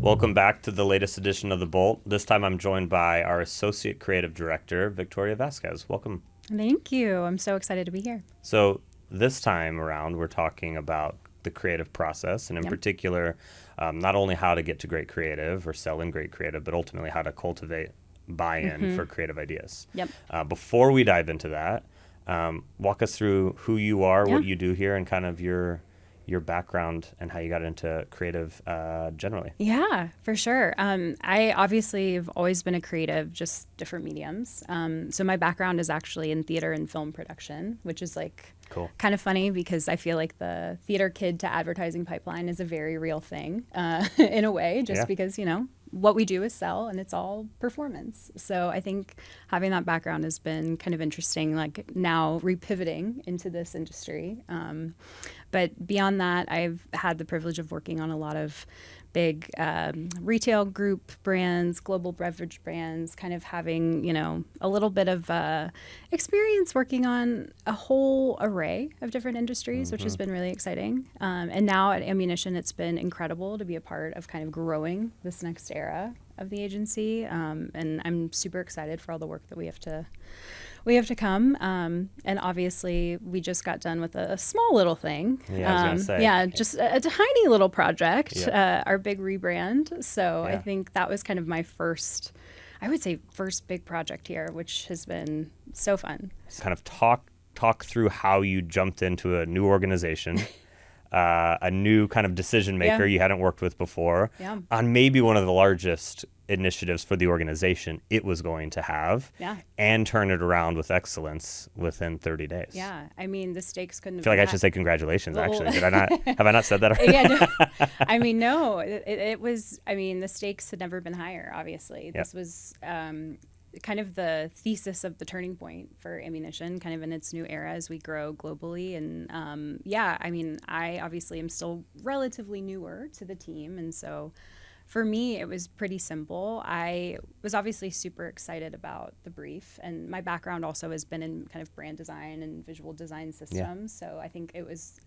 Welcome back to the latest edition of The Bolt. This time I'm joined by our Associate Creative Director, Victoria Vasquez. Welcome. Thank you. I'm so excited to be here. So this time around, we're talking about the creative process, and in particular, not only how to get to great creative or sell in great creative, but ultimately how to cultivate buy-in for creative ideas. Before we dive into that, walk us through who you are, what you do here, and kind of your background and how you got into creative generally. Yeah, for sure. I obviously have always been a creative, just different mediums. So my background is actually in theater and film production, which is like kind of funny because I feel like the theater kid to advertising pipeline is a very real thing in a way, just because, you know, what we do is sell and it's all performance. So I think having that background has been kind of interesting, like now repivoting into this industry. But beyond that, I've had the privilege of working on a lot of big retail group brands, global beverage brands, kind of having, you know, a little bit of experience working on a whole array of different industries, which has been really exciting. And now at Ammunition, it's been incredible to be a part of kind of growing this next era of the agency. And I'm super excited for all the work that we have to come. And obviously we just got done with a small little thing. Just a tiny little project, our big rebrand. So I think that was kind of my first big project here, which has been so fun. Kind of talk through how you jumped into a new organization, a new kind of decision maker you hadn't worked with before on maybe one of the largest initiatives for the organization it was going to have, and turn it around with excellence within 30 days. Yeah, I mean, the stakes couldn't have I feel like I should say congratulations, actually. Did I not? Have I not said that already? I mean, no, it was, I mean, the stakes had never been higher, obviously. This was kind of the thesis of the turning point for Ammunition, kind of in its new era as we grow globally. And I mean, I obviously am still relatively newer to the team. And so for me, it was pretty simple. I was obviously super excited about the brief, and my background also has been in kind of brand design and visual design systems. So I think it was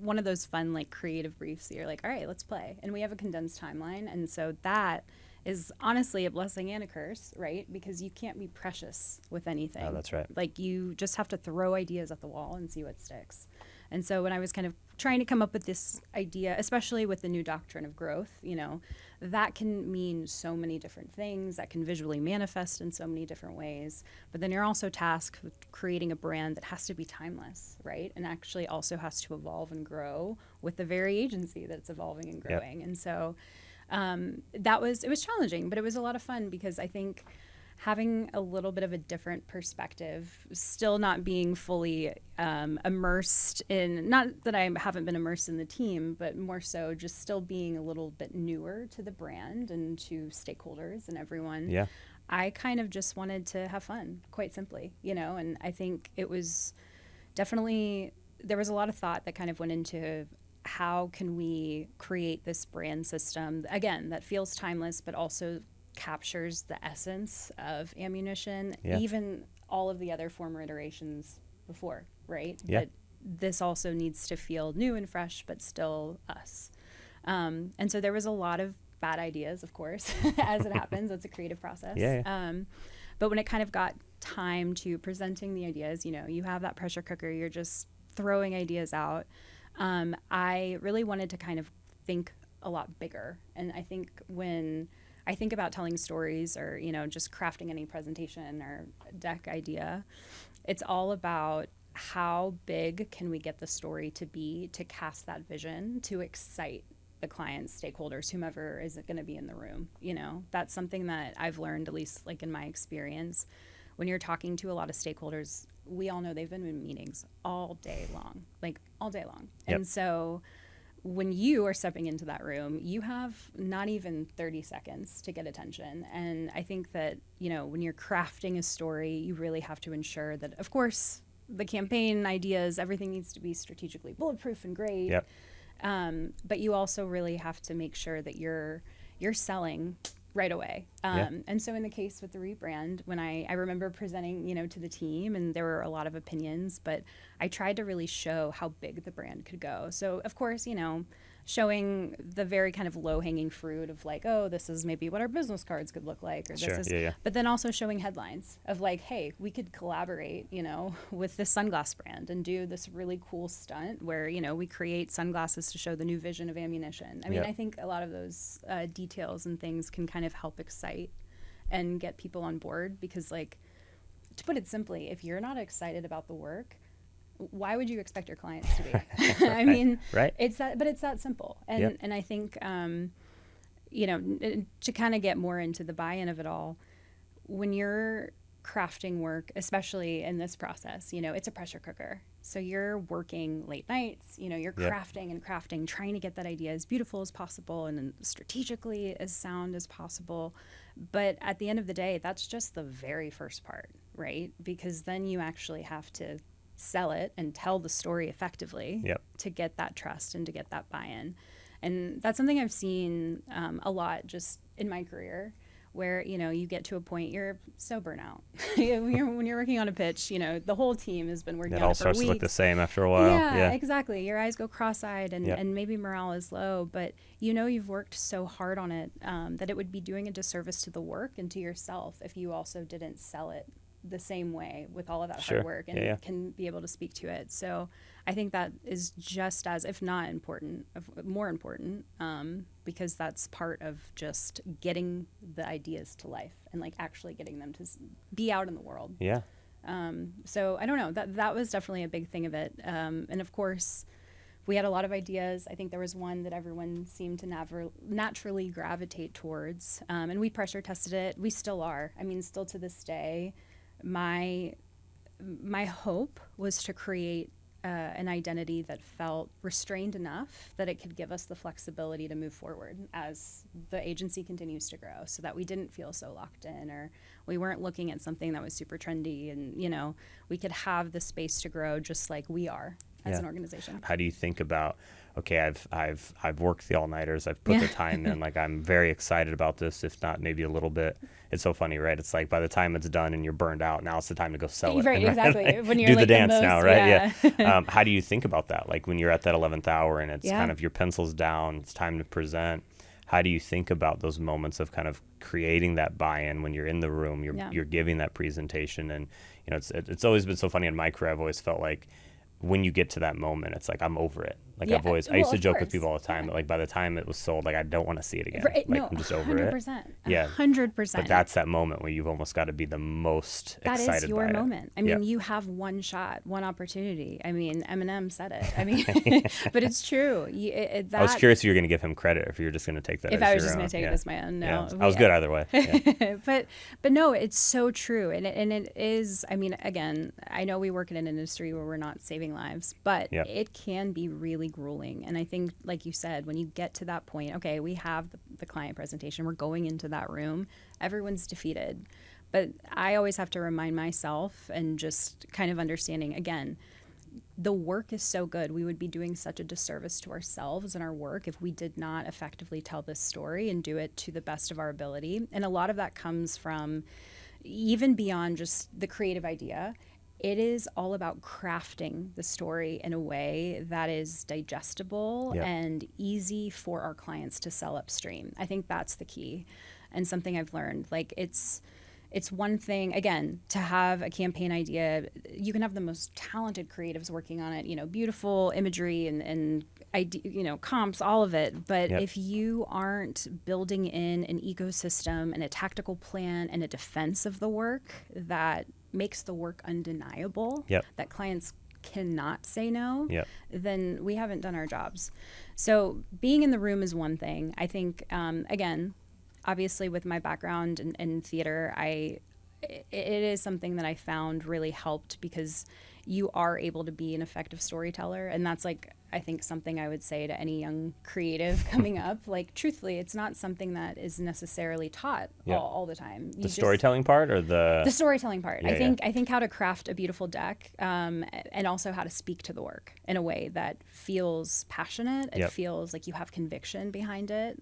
one of those fun, like, creative briefs that you're like, all right, let's play. And we have a condensed timeline. And so that is honestly a blessing and a curse, right? Because you can't be precious with anything. Oh, that's right. Like, you just have to throw ideas at the wall and see what sticks. And so when I was kind of trying to come up with this idea, especially with the new doctrine of growth, you know, that can mean so many different things, that can visually manifest in so many different ways. But then you're also tasked with creating a brand that has to be timeless, right? And actually also has to evolve and grow with the very agency that's evolving and growing. And so it was challenging, but it was a lot of fun because I think having a little bit of a different perspective, still not being fully immersed in, not that I haven't been immersed in the team, but more so just still being a little bit newer to the brand and to stakeholders and everyone. Yeah. I kind of just wanted to have fun, quite simply, you know, and I think it was definitely, there was a lot of thought that kind of went into how can we create this brand system, again, that feels timeless, but also captures the essence of Ammunition, even all of the other former iterations before, right? But this also needs to feel new and fresh, but still us. And so there was a lot of bad ideas, of course, as it happens. It's a creative process. But when it kind of got time to presenting the ideas, you know, you have that pressure cooker, you're just throwing ideas out. I really wanted to kind of think a lot bigger. And I think when I think about telling stories or, you know, just crafting any presentation or deck idea, it's all about how big can we get the story to be to cast that vision, to excite the clients, stakeholders, whomever is going to be in the room. You know, that's something that I've learned, at least like in my experience, when you're talking to a lot of stakeholders, we all know they've been in meetings all day long, like all day long. And so when you are stepping into that room, you have not even 30 seconds to get attention. And I think that, you know, when you're crafting a story, you really have to ensure that, of course, the campaign ideas, everything needs to be strategically bulletproof and great. But you also really have to make sure that you're selling right away. And so in the case with the rebrand, when I remember presenting, you know, to the team, and there were a lot of opinions, but I tried to really show how big the brand could go. So of course, you know, showing the very kind of low hanging fruit of like, oh, this is maybe what our business cards could look like, or this Sure. is, Yeah. but then also showing headlines of like, hey, we could collaborate, you know, with this sunglass brand and do this really cool stunt where, you know, we create sunglasses to show the new vision of ammunition. I mean, I think a lot of those details and things can kind of help excite and get people on board, because like, to put it simply, if you're not excited about the work, why would you expect your clients to be? I mean, Right. it's that simple. And and I think, you know, to kind of get more into the buy-in of it all, when you're crafting work, especially in this process, you know, it's a pressure cooker. So you're working late nights, you know, you're crafting and crafting, trying to get that idea as beautiful as possible and strategically as sound as possible. But at the end of the day, that's just the very first part, right? Because then you actually have to sell it and tell the story effectively to get that trust and to get that buy-in. And that's something I've seen a lot just in my career, where, you know, you get to a point you're so burnout. When you're working on a pitch, you know, the whole team has been working on it for weeks. It all starts to look the same after a while. Yeah, exactly. Your eyes go cross-eyed and maybe morale is low, but you know you've worked so hard on it that it would be doing a disservice to the work and to yourself if you also didn't sell it the same way with all of that hard work and can be able to speak to it. So I think that is just as, if not important, more important, because that's part of just getting the ideas to life and like actually getting them to be out in the world. Yeah. So I don't know, that was definitely a big thing of it. And of course, we had a lot of ideas. I think there was one that everyone seemed to naturally gravitate towards, and we pressure tested it. We still are. I mean, still to this day, my hope was to create an identity that felt restrained enough that it could give us the flexibility to move forward as the agency continues to grow, so that we didn't feel so locked in, or we weren't looking at something that was super trendy, and, you know, we could have the space to grow just like we are as an organization. How do you think about, okay, I've worked the all-nighters, I've put the time in, like I'm very excited about this, if not maybe a little bit. It's so funny, right? It's like by the time it's done and you're burned out, now it's the time to go sell it. Right, exactly. When you're do like the dance most, now, right? Yeah. How do you think about that? Like when you're at that 11th hour and it's kind of your pencil's down, it's time to present. How do you think about those moments of kind of creating that buy-in when you're in the room, you're giving that presentation? And, you know, it's always been so funny in my career. I've always felt like when you get to that moment, it's like, I'm over it. Like I used to joke with people all the time that like by the time it was sold, like I don't want to see it again. Right, like I'm just over 100%, it. Yeah. 100%. But that's that moment where you've almost got to be the most excited by it. That is your moment. I mean, you have one shot, one opportunity. I mean, Eminem said it. I mean, but it's true. I was curious if you were going to give him credit or if you were just going to take that as your own. If I was just going to take it as my own, no. I was good either way. Yeah. But no, it's so true. And it is, I mean, again, I know we work in an industry where we're not saving lives, but it can be really grueling. And I think, like you said, when you get to that point, okay, we have the client presentation, we're going into that room, everyone's defeated. But I always have to remind myself and just kind of understanding, again, the work is so good. We would be doing such a disservice to ourselves and our work if we did not effectively tell this story and do it to the best of our ability. And a lot of that comes from even beyond just the creative idea. It is all about crafting the story in a way that is digestible and easy for our clients to sell upstream. I think that's the key, and something I've learned. Like it's one thing, again, to have a campaign idea. You can have the most talented creatives working on it, you know, beautiful imagery and you know, comps, all of it. But if you aren't building in an ecosystem and a tactical plan and a defense of the work that makes the work undeniable, that clients cannot say no, then we haven't done our jobs. So being in the room is one thing. I think, again, obviously with my background in theater, it is something that I found really helped, because you are able to be an effective storyteller. And that's like, I think, something I would say to any young creative coming up. Like, truthfully, it's not something that is necessarily taught all the time. The storytelling part, or the storytelling part. I think how to craft a beautiful deck, and also how to speak to the work in a way that feels passionate. It feels like you have conviction behind it.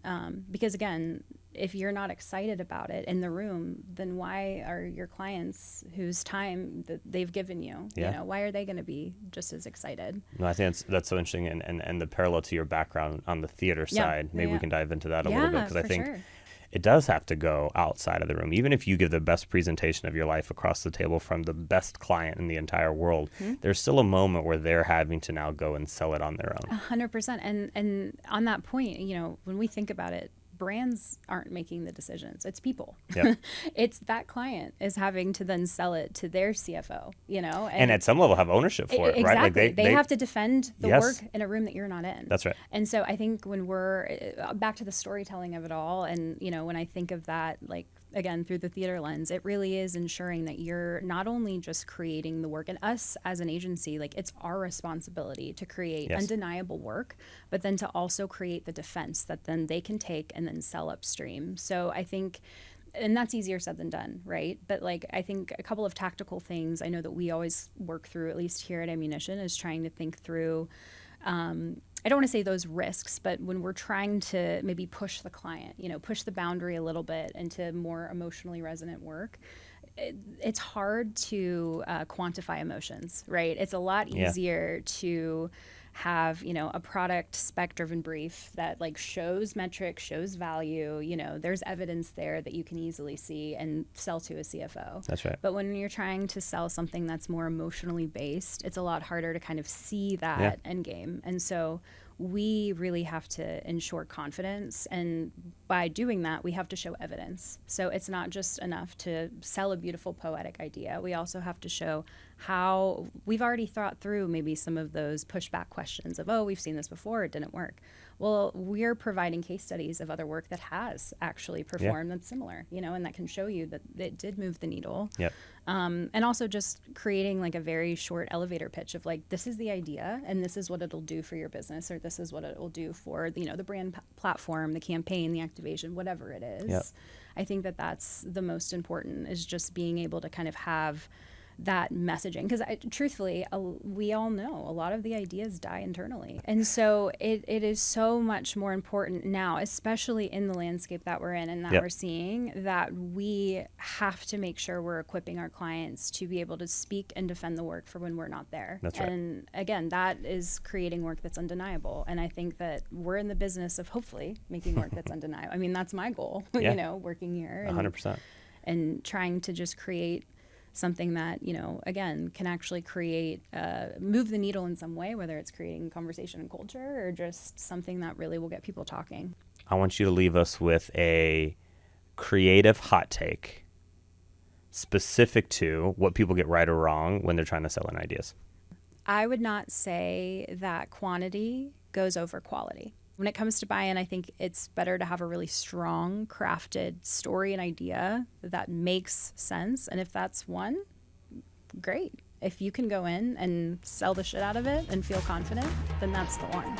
Because again, if you're not excited about it in the room, then why are your clients whose time that they've given you, you know, why are they going to be just as excited? No, I think that's so interesting. And the parallel to your background on the theater side, maybe we can dive into that a little bit, because I think it does have to go outside of the room. Even if you give the best presentation of your life across the table from the best client in the entire world, there's still a moment where they're having to now go and sell it on their own. 100%. And on that point, you know, when we think about it, brands aren't making the decisions. It's people. Yep. It's that client is having to then sell it to their CFO, you know? And at some level have ownership for it, right? Like they have to defend the work in a room that you're not in. That's right. And so I think when we're back to the storytelling of it all, and, you know, when I think of that, like, again, through the theater lens, it really is ensuring that you're not only just creating the work, and us as an agency, like, it's our responsibility to create undeniable work, but then to also create the defense that then they can take and then sell upstream. So I think, and that's easier said than done, right? But like, I think a couple of tactical things I know that we always work through, at least here at Ammunition, is trying to think through, I don't want to say those risks, but when we're trying to maybe push the client, you know, push the boundary a little bit into more emotionally resonant work, it's hard to quantify emotions, right? It's a lot easier to have, you know, a product spec-driven brief that like shows metrics, shows value, you know, there's evidence there that you can easily see and sell to a CFO. That's right. But when you're trying to sell something that's more emotionally based, it's a lot harder to kind of see that end game. And so we really have to ensure confidence, and by doing that, we have to show evidence. So it's not just enough to sell a beautiful poetic idea. We also have to show how we've already thought through maybe some of those pushback questions of, oh, we've seen this before, it didn't work. Well, we're providing case studies of other work that has actually performed that's similar, you know, and that can show you that it did move the needle. Yep. And also just creating like a very short elevator pitch of like, this is the idea and this is what it'll do for your business, or this is what it will do for, you know, the brand platform, the campaign, the activation, whatever it is. Yep. I think that that's the most important, is just being able to kind of have that messaging, because truthfully, we all know a lot of the ideas die internally, and so it is so much more important now, especially in the landscape that we're in and that we're seeing, that we have to make sure we're equipping our clients to be able to speak and defend the work for when we're not there. That's right. And again, that is creating work that's undeniable, and I think that we're in the business of hopefully making work that's undeniable. I mean, that's my goal, you know, working here 100%, and trying to just create something that, you know, again, can actually create, move the needle in some way, whether it's creating conversation and culture or just something that really will get people talking. I want you to leave us with a creative hot take specific to what people get right or wrong when they're trying to sell in ideas. I would not say that quantity goes over quality. When it comes to buy-in, I think it's better to have a really strong, crafted story and idea that makes sense. And if that's one, great. If you can go in and sell the shit out of it and feel confident, then that's the one.